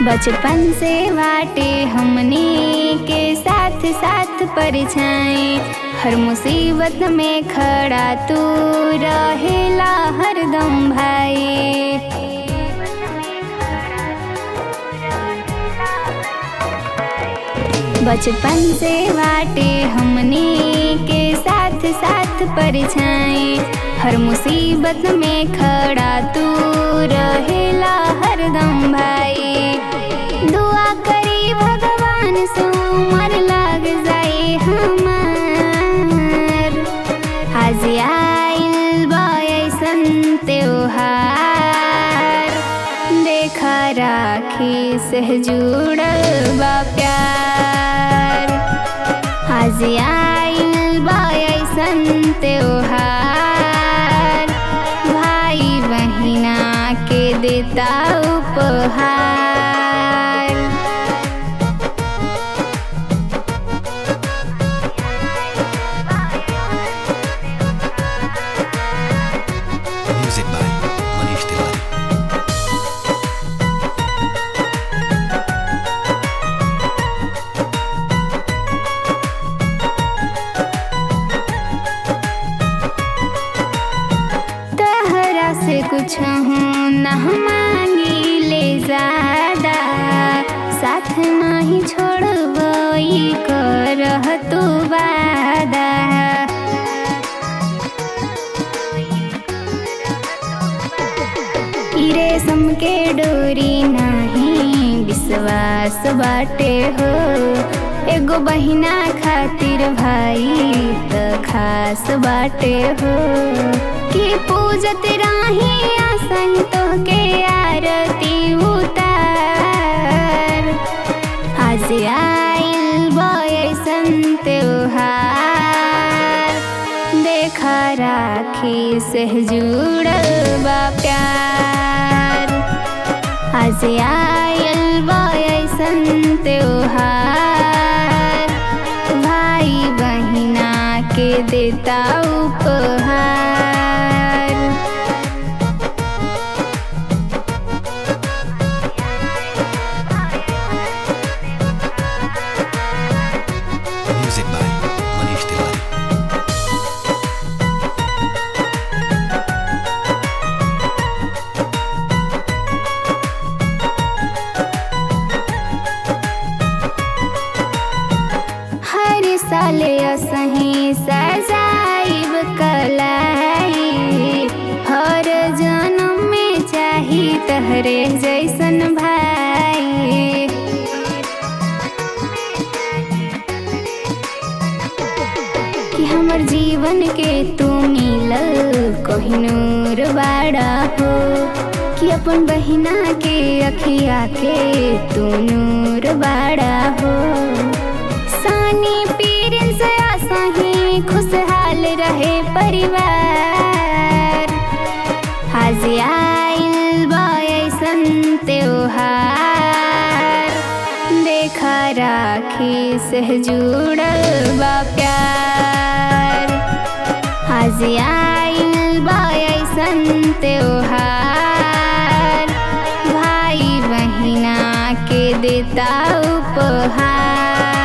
बचपन से बाटे हमनी के साथ साथ परछाई, हर मुसीबत में खड़ा तू रहेला हरदम भाई। बचपन से बाटे हमनी के साथ साथ परछाई, हर मुसीबत में खड़ा तू रहेला हरदम भाई। दुआ करी भगवान से उमर लाग जाए हमार, आज आइल बा अइसन त्योहार। देखा राखी से जुड़ल बा प्यार, आज आइल बा अइसन त्योहार। भाई बहिना के देता उपहार। Music by Manish Tiwari. तहरा से कुछ हूँ न मांगी ले ज्यादा, साथ नहीं छोड़बई करह तू वादा। ई रेशम के डोरी नहीं विश्वास बाटे हो, एगो बहिना खातिर भाई त खास बाटे हो। कि पूजत राही आसन तो के आरती उतार, आज आइल बा अइसन त्योहार। देखा राखी से जुड़ल बा प्यार, आज आइल बा अइसन त्योहार। भाई बहिना के देता उपहार। Music by Manish Tiwari. हर साल असही सजाइब कलाई, हर जन्म में चाही तहरे जैसन भाई। कि हमर जीवन के तू मिलल कोहिनूर बाड़ा हो, कि अपन बहिना के अखिया के तू नूर बाड़ा हो। सानी पीरिन से आसाही खुशहाल रहे परिवार, आज आइल बा अइसन त्योहार। देखा राखी से जुड़ल बा प्यार, आज आइल बा अइसन त्योहार। भाई बहिना के देता उपहार।